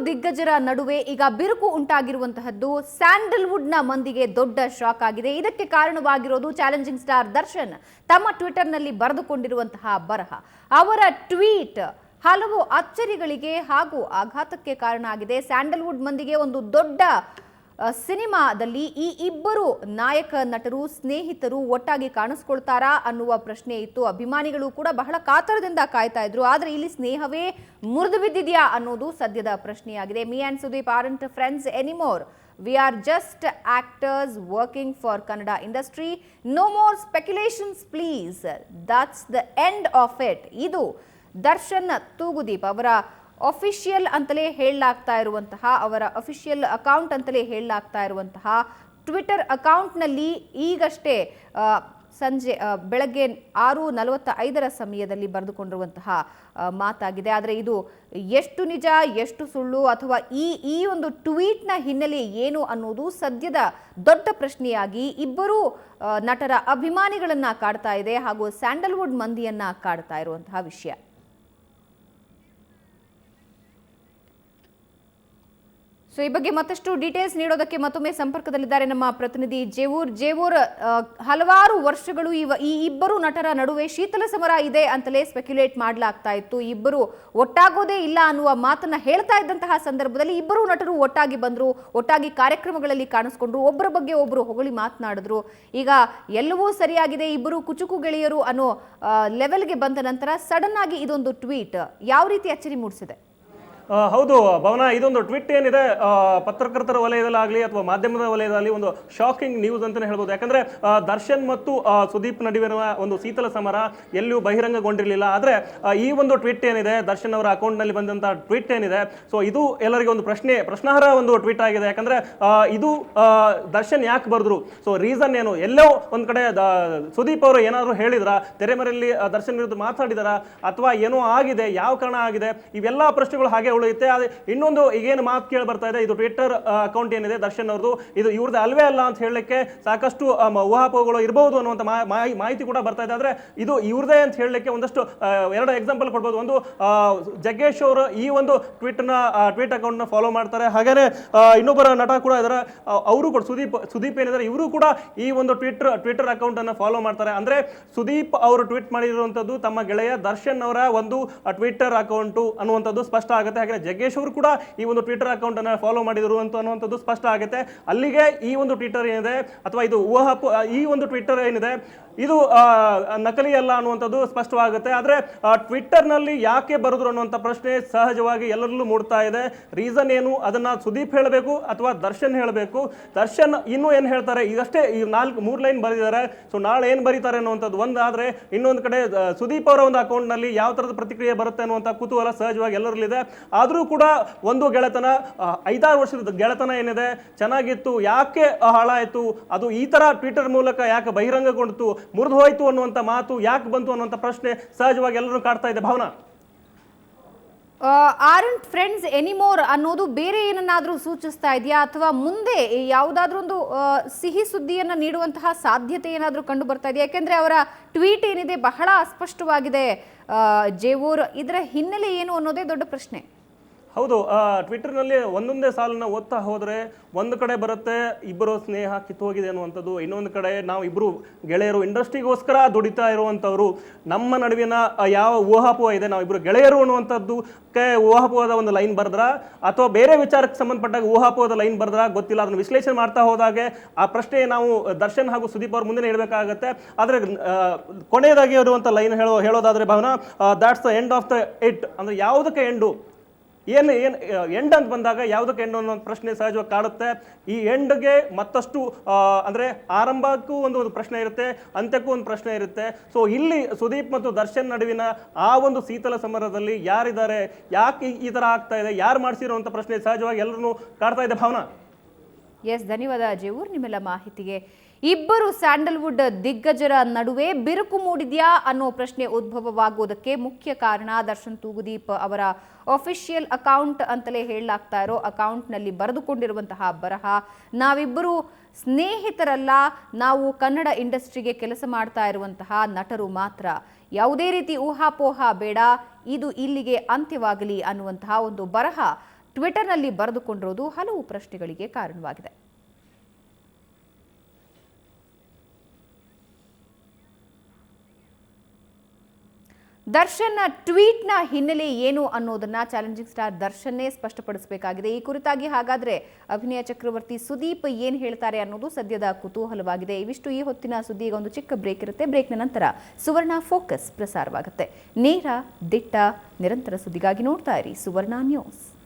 ದಿಗ್ಗಜರ ನಡುವೆ ಈಗ ಬಿರುಕು ಉಂಟಾಗಿರುವಂತಹದ್ದು ಸ್ಯಾಂಡಲ್ವುಡ್ನ ಮಂದಿಗೆ ದೊಡ್ಡ ಶಾಕ್ ಆಗಿದೆ. ಇದಕ್ಕೆ ಕಾರಣವಾಗಿರೋದು ಚಾಲೆಂಜಿಂಗ್ ಸ್ಟಾರ್ ದರ್ಶನ್ ತಮ್ಮ ಟ್ವಿಟರ್ನಲ್ಲಿ ಬರೆದುಕೊಂಡಿರುವಂತಹ ಬರಹ. ಅವರ ಟ್ವೀಟ್ ಹಲವು ಅಚ್ಚರಿಗಳಿಗೆ ಹಾಗೂ ಆಘಾತಕ್ಕೆ ಕಾರಣ ಆಗಿದೆ. ಸ್ಯಾಂಡಲ್ವುಡ್ ಮಂದಿಗೆ ಒಂದು ದೊಡ್ಡ ಸಿನಿಮಾದಲ್ಲಿ ಈ ಇಬ್ಬರು ನಾಯಕ ನಟರು ಸ್ನೇಹಿತರು ಒಟ್ಟಾಗಿ ಕಾಣಿಸ್ಕೊಳ್ತಾರಾ ಅನ್ನುವ ಪ್ರಶ್ನೆ ಇತ್ತು. ಅಭಿಮಾನಿಗಳು ಕೂಡ ಬಹಳ ಕಾತರದಿಂದ ಕಾಯ್ತಾ ಇದ್ರು. ಆದರೆ ಇಲ್ಲಿ ಸ್ನೇಹವೇ ಮುರಿದು ಬಿದ್ದಿದೆಯಾ ಅನ್ನೋದು ಸದ್ಯದ ಪ್ರಶ್ನೆಯಾಗಿದೆ. Me and Sudeep aren't friends anymore. We are just actors working for Kannada industry. No more speculations, please. That's the end of it. ಇದು ದರ್ಶನ್ ತೂಗುದೀಪ್ ಅವರ ಅಫಿಷಿಯಲ್ ಅಂತಲೇ ಹೇಳಲಾಗ್ತಾ ಇರುವಂತಹ, ಅವರ ಅಫಿಷಿಯಲ್ ಅಕೌಂಟ್ ಅಂತಲೇ ಹೇಳಲಾಗ್ತಾ ಇರುವಂತಹ ಟ್ವಿಟರ್ ಅಕೌಂಟ್ನಲ್ಲಿ ಈಗಷ್ಟೇ ಸಂಜೆ ಬೆಳಗ್ಗೆ 6:45 ಸಮಯದಲ್ಲಿ ಬರೆದುಕೊಂಡಿರುವಂತಹ ಮಾತಾಗಿದೆ. ಆದರೆ ಇದು ಎಷ್ಟು ನಿಜ ಎಷ್ಟು ಸುಳ್ಳು ಅಥವಾ ಈ ಒಂದು ಟ್ವೀಟ್ನ ಹಿನ್ನೆಲೆ ಏನು ಅನ್ನೋದು ಸದ್ಯದ ದೊಡ್ಡ ಪ್ರಶ್ನೆಯಾಗಿ ಇಬ್ಬರೂ ನಟರ ಅಭಿಮಾನಿಗಳನ್ನ ಕಾಡ್ತಾ ಇದೆ ಹಾಗೂ ಸ್ಯಾಂಡಲ್ವುಡ್ ಮಂದಿಯನ್ನ ಕಾಡ್ತಾ ಇರುವಂತಹ ವಿಷಯ. ಸೊ ಈ ಬಗ್ಗೆ ಮತ್ತಷ್ಟು ಡೀಟೇಲ್ಸ್ ನೀಡೋದಕ್ಕೆ ಮತ್ತೊಮ್ಮೆ ಸಂಪರ್ಕದಲ್ಲಿದ್ದಾರೆ ನಮ್ಮ ಪ್ರತಿನಿಧಿ ಜೇವೂರ್. ಹಲವಾರು ವರ್ಷಗಳು ಈ ಇಬ್ಬರು ನಟರ ನಡುವೆ ಶೀತಲ ಸಮರ ಇದೆ ಅಂತಲೇ ಸ್ಪೆಕ್ಯುಲೇಟ್ ಮಾಡಲಾಗ್ತಾ ಇತ್ತು. ಇಬ್ಬರು ಒಟ್ಟಾಗೋದೇ ಇಲ್ಲ ಅನ್ನುವ ಮಾತನ್ನ ಹೇಳ್ತಾ ಇದ್ದಂತಹ ಸಂದರ್ಭದಲ್ಲಿ ಇಬ್ಬರು ನಟರು ಒಟ್ಟಾಗಿ ಬಂದ್ರು, ಒಟ್ಟಾಗಿ ಕಾರ್ಯಕ್ರಮಗಳಲ್ಲಿ ಕಾಣಿಸ್ಕೊಂಡ್ರು, ಒಬ್ಬರ ಬಗ್ಗೆ ಒಬ್ಬರು ಹೊಗಳಿ ಮಾತನಾಡಿದ್ರು. ಈಗ ಎಲ್ಲವೂ ಸರಿಯಾಗಿದೆ, ಇಬ್ಬರು ಕುಚುಕು ಗೆಳೆಯರು ಅನ್ನೋ ಲೆವೆಲ್ಗೆ ಬಂದ ನಂತರ ಸಡನ್ ಆಗಿ ಇದೊಂದು ಟ್ವೀಟ್ ಯಾವ ರೀತಿ ಅಚ್ಚರಿ ಮೂಡಿಸಿದೆ? ಹೌದು ಭವನ, ಇದೊಂದು ಟ್ವೀಟ್ ಏನಿದೆ ಪತ್ರಕರ್ತರ ವಲಯದಲ್ಲಾಗಲಿ ಅಥವಾ ಮಾಧ್ಯಮದ ವಲಯದಲ್ಲಿ ಒಂದು ಶಾಕಿಂಗ್ ನ್ಯೂಸ್ ಅಂತಾನೆ ಹೇಳ್ಬೋದು. ಯಾಕಂದ್ರೆ ದರ್ಶನ್ ಮತ್ತು ಸುದೀಪ್ ನಡುವಿನ ಒಂದು ಶೀತಲ ಸಮರ ಎಲ್ಲಿಯೂ ಬಹಿರಂಗಗೊಂಡಿರಲಿಲ್ಲ. ಆದರೆ ಈ ಒಂದು ಟ್ವೀಟ್ ಏನಿದೆ, ದರ್ಶನ್ ಅವರ ಅಕೌಂಟ್ನಲ್ಲಿ ಬಂದಂತಹ ಟ್ವೀಟ್ ಏನಿದೆ, ಸೊ ಇದು ಎಲ್ಲರಿಗೂ ಒಂದು ಪ್ರಶ್ನಾರ್ಹ ಒಂದು ಟ್ವೀಟ್ ಆಗಿದೆ. ಯಾಕಂದ್ರೆ ಇದು ದರ್ಶನ್ ಯಾಕೆ ಬರೆದ್ರು, ಸೊ ರೀಸನ್ ಏನು, ಎಲ್ಲೋ ಒಂದ್ ಕಡೆ ಸುದೀಪ್ ಅವರು ಏನಾದ್ರು ಹೇಳಿದ್ರ, ತೆರೆಮರೆಯಲ್ಲಿ ದರ್ಶನ್ ವಿರುದ್ಧ ಮಾತಾಡಿದಾರ ಅಥವಾ ಏನೋ ಆಗಿದೆ, ಯಾವ ಕಾರಣ ಆಗಿದೆ, ಇವೆಲ್ಲ ಪ್ರಶ್ನೆಗಳು ಹಾಗೆ ಉಳಿಯುತ್ತೆ. ಇನ್ನೊಂದು ಈಗೇನು ಮಾತು ಕೇಳಿ ಬರ್ತಾ ಇದೆ, ಇದು ಟ್ವಿಟರ್ ಅಕೌಂಟ್ ಏನಿದೆ ದರ್ಶನ್ ಅವ್ರದ್ದು, ಇದು ಇವ್ರದ್ದು ಅಲ್ವೇ ಅಲ್ಲ ಅಂತ ಹೇಳಲಿಕ್ಕೆ ಸಾಕಷ್ಟು ಊಹಾಪೋಹಗಳು ಇರಬಹುದು ಅನ್ನುವಂಥ ಮಾಹಿತಿ ಕೂಡ ಬರ್ತಾ ಇದೆ. ಆದ್ರೆ ಇದು ಇವ್ರದೇ ಅಂತ ಹೇಳಲಿಕ್ಕೆ ಒಂದಷ್ಟು ಎರಡು ಎಕ್ಸಾಂಪಲ್ ಕೊಡ್ಬೋದು. ಒಂದು ಜಗ್ಗೇಶ್ ಅವರು ಈ ಒಂದು ಟ್ವೀಟ್ ಅಕೌಂಟ್ ನ ಫಾಲೋ ಮಾಡ್ತಾರೆ. ಹಾಗೇನೆ ಇನ್ನೊಬ್ಬರ ನಟ ಕೂಡ ಇದಾರೆ, ಅವರು ಕೂಡ ಸುದೀಪ್ ಏನಿದ್ದಾರೆ, ಇವರು ಕೂಡ ಈ ಒಂದು ಟ್ವಿಟರ್ ಅಕೌಂಟ್ ಅನ್ನು ಫಾಲೋ ಮಾಡ್ತಾರೆ. ಅಂದ್ರೆ ಸುದೀಪ್ ಅವರು ಟ್ವೀಟ್ ಮಾಡಿರುವಂತದ್ದು ತಮ್ಮ ಗೆಳೆಯ ದರ್ಶನ್ ಅವರ ಒಂದು ಟ್ವಿಟರ್ ಅಕೌಂಟ್ ಅನ್ನುವಂಥದ್ದು ಸ್ಪಷ್ಟ ಆಗುತ್ತೆ. ಹಾಗೆ ಜಗ್ಗೇಶ್ ಅವರು ಕೂಡ ಈ ಒಂದು ಟ್ವಿಟರ್ ಅಕೌಂಟ್ ಅನ್ನು ಫಾಲೋ ಮಾಡಿದ್ರು ಅನ್ನುವಂಥದ್ದು ಸ್ಪಷ್ಟ ಆಗುತ್ತೆ. ಅಲ್ಲಿಗೆ ಈ ಒಂದು ಟ್ವಿಟರ್ ಏನಿದೆ ಅಥವಾ ಇದು ಈ ಒಂದು ಟ್ವಿಟರ್ ಏನಿದೆ ಇದು ನಕಲಿ ಅಲ್ಲ ಅನ್ನುವಂಥದ್ದು ಸ್ಪಷ್ಟವಾಗುತ್ತೆ. ಆದ್ರೆ ಟ್ವಿಟರ್ ನಲ್ಲಿ ಯಾಕೆ ಬರೆದ್ರು ಅನ್ನುವಂಥ ಪ್ರಶ್ನೆ ಸಹಜವಾಗಿ ಎಲ್ಲರಲ್ಲೂ ಮೂಡ್ತಾ ಇದೆ. ರೀಸನ್ ಏನು, ಅದನ್ನ ಸುದೀಪ್ ಹೇಳಬೇಕು ಅಥವಾ ದರ್ಶನ್ ಹೇಳಬೇಕು. ದರ್ಶನ್ ಇನ್ನೂ ಏನ್ ಹೇಳ್ತಾರೆ, ಈಗಷ್ಟೇ ಈ 3 ಲೈನ್ ಬರೆದಿದ್ದಾರೆ, ಸೊ ನಾಳೆ ಏನ್ ಬರೀತಾರೆ ಅನ್ನುವಂಥದ್ದು ಒಂದಾದ್ರೆ, ಇನ್ನೊಂದು ಕಡೆ ಸುದೀಪ್ ಅವರ ಒಂದು ಅಕೌಂಟ್ ನಲ್ಲಿ ಯಾವ ತರದ ಪ್ರತಿಕ್ರಿಯೆ ಬರುತ್ತೆ ಅನ್ನುವಂಥ ಕುತೂಹಲ ಸಹಜವಾಗಿ ಎಲ್ಲರಲ್ಲಿದೆ. ಆದ್ರೂ ಕೂಡ ಒಂದು ಗೆಳೆತನ, 5-6 ವರ್ಷದ ಗೆಳೆತನ ಏನಿದೆ ಚೆನ್ನಾಗಿತ್ತು, ಯಾಕೆ ಹಾಳಾಯಿತು, ಅದು ಈ ತರ ಟ್ವಿಟರ್ ಮೂಲಕ ಯಾಕೆ ಬಹಿರಂಗಗೊಂಡಿತು, ಮುರಿದು ಹೋಯ್ತು ಅನ್ನುವಂಥ ಮಾತು ಯಾಕೆ ಬಂತು ಅನ್ನುವಂಥ ಪ್ರಶ್ನೆ ಸಹಜವಾಗಿ ಎಲ್ಲರೂ ಕಾಡ್ತಾ ಇದೆ. ಭಾವನಾ, aren't friends anymore ಅನ್ನೋದು ಬೇರೆ ಏನನ್ನಾದ್ರೂ ಸೂಚಿಸ್ತಾ ಇದೆಯಾ ಅಥವಾ ಮುಂದೆ ಯಾವುದಾದ್ರೂ ಒಂದು ಸಿಹಿ ಸುದ್ದಿಯನ್ನ ನೀಡುವಂತಹ ಸಾಧ್ಯತೆ ಏನಾದ್ರೂ ಕಂಡು ಬರ್ತಾ ಇದೆಯಾ? ಯಾಕೆಂದ್ರೆ ಅವರ ಟ್ವೀಟ್ ಏನಿದೆ ಬಹಳ ಅಸ್ಪಷ್ಟವಾಗಿದೆ ಜೇವೂರ್, ಇದರ ಹಿನ್ನೆಲೆ ಏನು ಅನ್ನೋದೇ ದೊಡ್ಡ ಪ್ರಶ್ನೆ. ಹೌದು, ಟ್ವಿಟರ್ನಲ್ಲಿ ಒಂದೊಂದೇ ಸಾಲನ್ನ ಓದ್ತಾ ಹೋದ್ರೆ ಒಂದು ಕಡೆ ಬರುತ್ತೆ ಇಬ್ಬರು ಸ್ನೇಹ ಕಿತ್ತೋಗಿದೆ ಅನ್ನುವಂಥದ್ದು, ಇನ್ನೊಂದು ಕಡೆ ನಾವು ಇಬ್ಬರು ಗೆಳೆಯರು ಇಂಡಸ್ಟ್ರಿಗೋಸ್ಕರ ದುಡಿತಾ ಇರುವಂಥವ್ರು, ನಮ್ಮ ನಡುವಿನ ಯಾವ ಊಹಾಪೋಹ ಇದೆ, ನಾವು ಇಬ್ಬರು ಗೆಳೆಯರು ಅನ್ನುವಂಥದ್ದಕ್ಕೆ ಊಹಾಪೋಹದ ಒಂದು ಲೈನ್ ಬರೆದ್ರ ಅಥವಾ ಬೇರೆ ವಿಚಾರಕ್ಕೆ ಸಂಬಂಧಪಟ್ಟಾಗ ಊಹಾಪೋಹದ ಲೈನ್ ಬರೆದ್ರ ಗೊತ್ತಿಲ್ಲ. ಅದನ್ನು ವಿಶ್ಲೇಷಣೆ ಮಾಡ್ತಾ ಹೋದಾಗೆ ಆ ಪ್ರಶ್ನೆ ನಾವು ದರ್ಶನ್ ಹಾಗೂ ಸುದೀಪ್ ಅವ್ರ ಮುಂದೆ ಇಡಬೇಕಾಗತ್ತೆ. ಆದರೆ ಕೊನೆಯದಾಗಿ ಇರುವಂಥ ಲೈನ್ ಹೇಳೋದಾದ್ರೆ Bhavana, that's the end of the it, ಅಂದ್ರೆ ಯಾವುದಕ್ಕೆ ಎಂಡು, ಏನು ಎಂಡ್ ಅಂತ ಬಂದಾಗ ಯಾವುದಕ್ಕೆ ಎಂಡ್ ಅನ್ನೋ ಪ್ರಶ್ನೆ ಸಹಜವಾಗಿ ಕಾಡುತ್ತೆ. ಈ ಎಂಡ್ಗೆ ಮತ್ತಷ್ಟು ಅಂದ್ರೆ ಆರಂಭಕ್ಕೂ ಒಂದು ಪ್ರಶ್ನೆ ಇರುತ್ತೆ, ಅಂತ್ಯಕ್ಕೂ ಒಂದು ಪ್ರಶ್ನೆ ಇರುತ್ತೆ. ಸೊ ಇಲ್ಲಿ ಸುದೀಪ್ ಮತ್ತು ದರ್ಶನ್ ನಡುವಿನ ಆ ಒಂದು ಶೀತಲ ಸಮರದಲ್ಲಿ ಯಾರಿದ್ದಾರೆ, ಯಾಕೆ ಈ ತರ ಆಗ್ತಾ ಇದೆ, ಯಾರು ಮಾಡಿಸಿರುವಂತ ಪ್ರಶ್ನೆ ಸಹಜವಾಗಿ ಎಲ್ಲರನ್ನೂ ಕಾಡ್ತಾ ಇದೆ. ಭಾವನಾ, ಎಸ್, ಧನ್ಯವಾದ ಜೇವೂರ್ ನಿಮ್ಮೆಲ್ಲ ಮಾಹಿತಿಗೆ. ಇಬ್ಬರು ಸ್ಯಾಂಡಲ್ವುಡ್ ದಿಗ್ಗಜರ ನಡುವೆ ಬಿರುಕು ಮೂಡಿದ್ಯಾ ಅನ್ನೋ ಪ್ರಶ್ನೆ ಉದ್ಭವವಾಗುವುದಕ್ಕೆ ಮುಖ್ಯ ಕಾರಣ ದರ್ಶನ್ ತೂಗುದೀಪ್ ಅವರ ಅಫಿಷಿಯಲ್ ಅಕೌಂಟ್ ಅಂತಲೇ ಹೇಳಲಾಗ್ತಾ ಇರೋ ಅಕೌಂಟ್ನಲ್ಲಿ ಬರೆದುಕೊಂಡಿರುವಂತಹ ಬರಹ. ನಾವಿಬ್ಬರು ಸ್ನೇಹಿತರಲ್ಲ, ನಾವು ಕನ್ನಡ ಇಂಡಸ್ಟ್ರಿಗೆ ಕೆಲಸ ಮಾಡ್ತಾ ಇರುವಂತಹ ನಟರು ಮಾತ್ರ, ಯಾವುದೇ ರೀತಿ ಊಹಾಪೋಹ ಬೇಡ, ಇದು ಇಲ್ಲಿಗೆ ಅಂತ್ಯವಾಗಲಿ ಅನ್ನುವಂತಹ ಒಂದು ಬರಹ ಟ್ವಿಟರ್ನಲ್ಲಿ ಬರೆದುಕೊಂಡಿರೋದು ಹಲವು ಪ್ರಶ್ನೆಗಳಿಗೆ ಕಾರಣವಾಗಿದೆ. ದರ್ಶನ್ನ ಟ್ವೀಟ್ನ ಹಿನ್ನೆಲೆ ಏನು ಅನ್ನೋದನ್ನ ಚಾಲೆಂಜಿಂಗ್ ಸ್ಟಾರ್ ದರ್ಶನ್ನೇ ಸ್ಪಷ್ಟಪಡಿಸಬೇಕಾಗಿದೆ. ಈ ಕುರಿತಾಗಿ ಹಾಗಾದ್ರೆ ಅಭಿನಯ ಚಕ್ರವರ್ತಿ ಸುದೀಪ್ ಏನ್ ಹೇಳ್ತಾರೆ ಅನ್ನೋದು ಸದ್ಯದ ಕುತೂಹಲವಾಗಿದೆ. ಇವಿಷ್ಟು ಈ ಹೊತ್ತಿನ ಸುದ್ದಿ. ಈಗ ಒಂದು ಚಿಕ್ಕ ಬ್ರೇಕ್ ಇರುತ್ತೆ. ಬ್ರೇಕ್ನ ನಂತರ ಸುವರ್ಣ ಫೋಕಸ್ ಪ್ರಸಾರವಾಗುತ್ತೆ. ನೇರ, ದಿಟ್ಟ, ನಿರಂತರ ಸುದ್ದಿಗಾಗಿ ನೋಡ್ತಾ ಇರಿ ಸುವರ್ಣ ನ್ಯೂಸ್.